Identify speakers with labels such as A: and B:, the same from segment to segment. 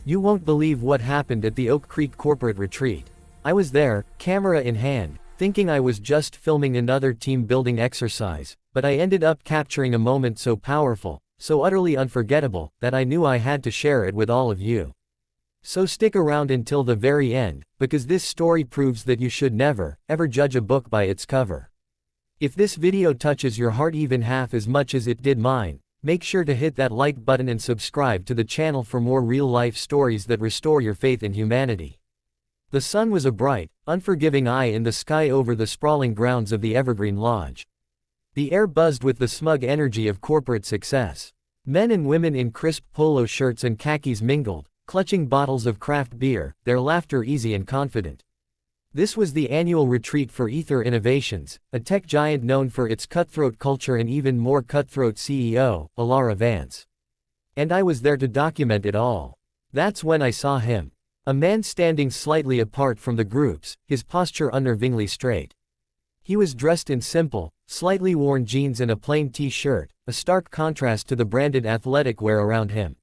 A: You won't believe what happened at the Oak Creek corporate retreat. I was there, camera in hand, thinking I was just filming another team building exercise, but I ended up capturing a moment so powerful, so utterly unforgettable, that I knew I had to share it with all of you. So stick around until the very end, because this story proves that you should never, ever judge a book by its cover. If this video touches your heart even half as much as it did mine, make sure to hit that like button and subscribe to the channel for more real-life stories that restore your faith in humanity. The sun was a bright, unforgiving eye in the sky over the sprawling grounds of the Evergreen Lodge. The air buzzed with the smug energy of corporate success. Men and women in crisp polo shirts and khakis mingled, clutching bottles of craft beer, their laughter easy and confident. This was the annual retreat for Ether Innovations, a tech giant known for its cutthroat culture and even more cutthroat CEO, Elara Vance. And I was there to document it all. That's when I saw him. A man standing slightly apart from the groups, his posture unnervingly straight. He was dressed in simple, slightly worn jeans and a plain t-shirt, a stark contrast to the branded athletic wear around him.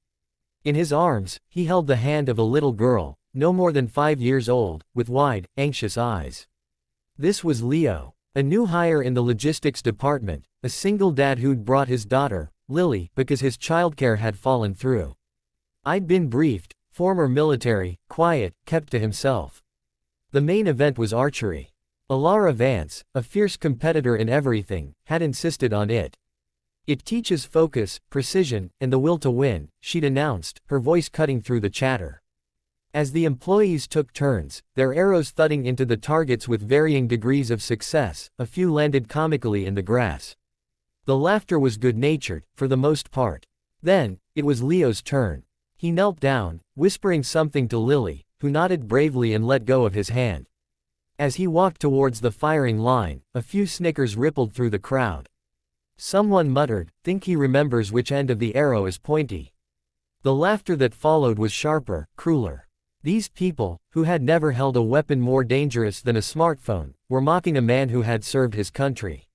A: In his arms, he held the hand of a little girl, no more than 5 years old, with wide, anxious eyes. This was Leo, a new hire in the logistics department, a single dad who'd brought his daughter, Lily, because his childcare had fallen through. I'd been briefed, former military, quiet, kept to himself. The main event was archery. Elara Vance, a fierce competitor in everything, had insisted on it. It teaches focus, precision, and the will to win, she'd announced, her voice cutting through the chatter. As the employees took turns, their arrows thudding into the targets with varying degrees of success, a few landed comically in the grass. The laughter was good-natured, for the most part. Then, it was Leo's turn. He knelt down, whispering something to Lily, who nodded bravely and let go of his hand. As he walked towards the firing line, a few snickers rippled through the crowd. Someone muttered, "Think he remembers which end of the arrow is pointy." The laughter that followed was sharper, crueler. These people, who had never held a weapon more dangerous than a smartphone, were mocking a man who had served his country.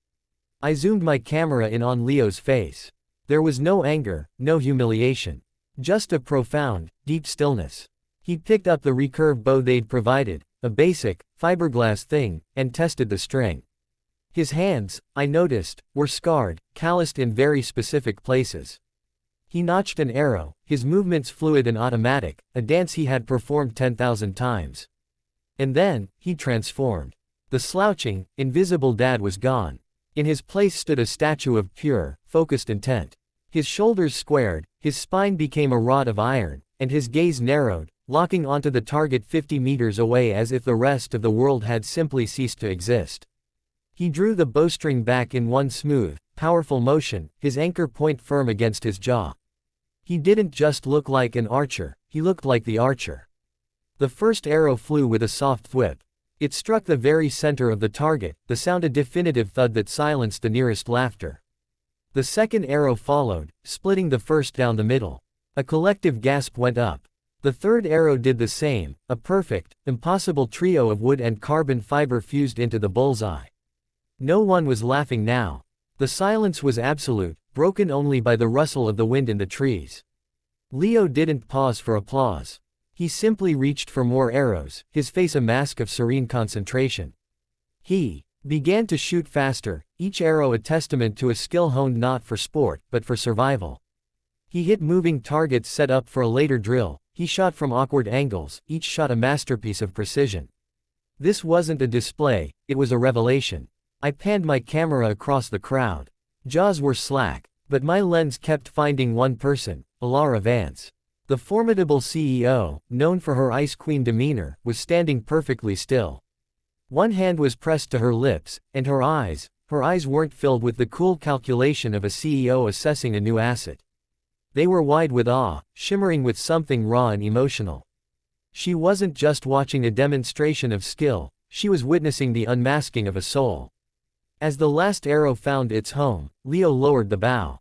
A: I zoomed my camera in on Leo's face. There was no anger, no humiliation. Just a profound, deep stillness. He picked up the recurve bow they'd provided, a basic, fiberglass thing, and tested the string. His hands, I noticed, were scarred, calloused in very specific places. He notched an arrow, his movements fluid and automatic, a dance he had performed 10,000 times. And then, he transformed. The slouching, invisible dad was gone. In his place stood a statue of pure, focused intent. His shoulders squared, his spine became a rod of iron, and his gaze narrowed, locking onto the target 50 meters away as if the rest of the world had simply ceased to exist. He drew the bowstring back in one smooth, powerful motion, his anchor point firm against his jaw. He didn't just look like an archer, he looked like the archer. The first arrow flew with a soft thwip. It struck the very center of the target, the sound a definitive thud that silenced the nearest laughter. The second arrow followed, splitting the first down the middle. A collective gasp went up. The third arrow did the same, a perfect, impossible trio of wood and carbon fiber fused into the bullseye. No one was laughing now. The silence was absolute, broken only by the rustle of the wind in the trees. Leo didn't pause for applause. He simply reached for more arrows, his face a mask of serene concentration. He began to shoot faster, each arrow a testament to a skill honed not for sport, but for survival. He hit moving targets set up for a later drill, he shot from awkward angles, each shot a masterpiece of precision. This wasn't a display, it was a revelation. I panned my camera across the crowd. Jaws were slack, but my lens kept finding one person, Elara Vance. The formidable CEO, known for her Ice Queen demeanor, was standing perfectly still. One hand was pressed to her lips, and her eyes weren't filled with the cool calculation of a CEO assessing a new asset. They were wide with awe, shimmering with something raw and emotional. She wasn't just watching a demonstration of skill, she was witnessing the unmasking of a soul. As the last arrow found its home, Leo lowered the bow.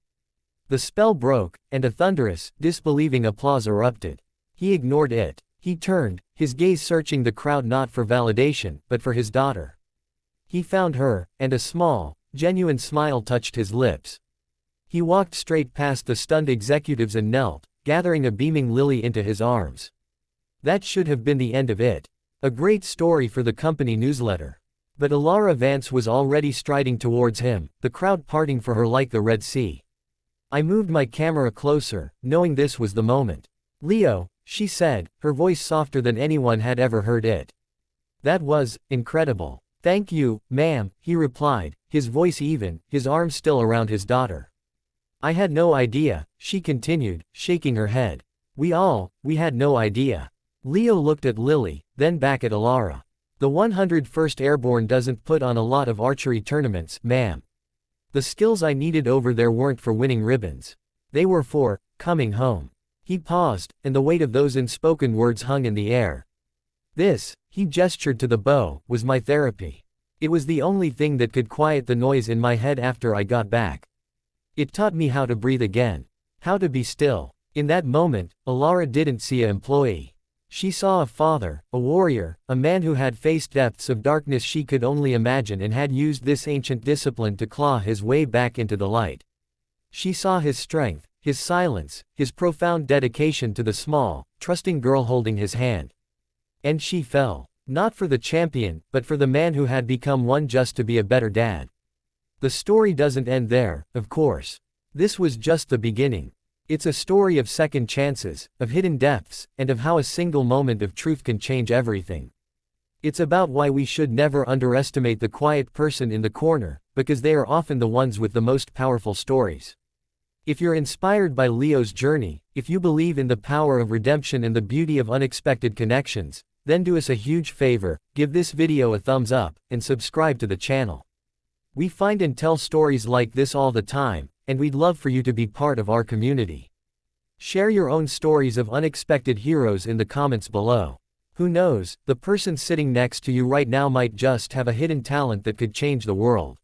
A: The spell broke, and a thunderous, disbelieving applause erupted. He ignored it. He turned, his gaze searching the crowd not for validation, but for his daughter. He found her, and a small, genuine smile touched his lips. He walked straight past the stunned executives and knelt, gathering a beaming Lily into his arms. That should have been the end of it. A great story for the company newsletter. But Elara Vance was already striding towards him, the crowd parting for her like the Red Sea. I moved my camera closer, knowing this was the moment. "Leo," she said, her voice softer than anyone had ever heard it. "That was incredible." "Thank you, ma'am," he replied, his voice even, his arms still around his daughter. "I had no idea," she continued, shaking her head. We had no idea." Leo looked at Lily, then back at Elara. "The 101st Airborne doesn't put on a lot of archery tournaments, ma'am. The skills I needed over there weren't for winning ribbons. They were for coming home." He paused, and the weight of those unspoken words hung in the air. "This," he gestured to the bow, "was my therapy. It was the only thing that could quiet the noise in my head after I got back. It taught me how to breathe again. How to be still." In that moment, Elara didn't see an employee. She saw a father, a warrior, a man who had faced depths of darkness she could only imagine and had used this ancient discipline to claw his way back into the light. She saw his strength, his silence, his profound dedication to the small, trusting girl holding his hand. And she fell. Not for the champion, but for the man who had become one just to be a better dad. The story doesn't end there, of course. This was just the beginning. It's a story of second chances, of hidden depths, and of how a single moment of truth can change everything. It's about why we should never underestimate the quiet person in the corner, because they are often the ones with the most powerful stories. If you're inspired by Leo's journey, if you believe in the power of redemption and the beauty of unexpected connections, then do us a huge favor, give this video a thumbs up, and subscribe to the channel. We find and tell stories like this all the time, and we'd love for you to be part of our community. Share your own stories of unexpected heroes in the comments below. Who knows, the person sitting next to you right now might just have a hidden talent that could change the world.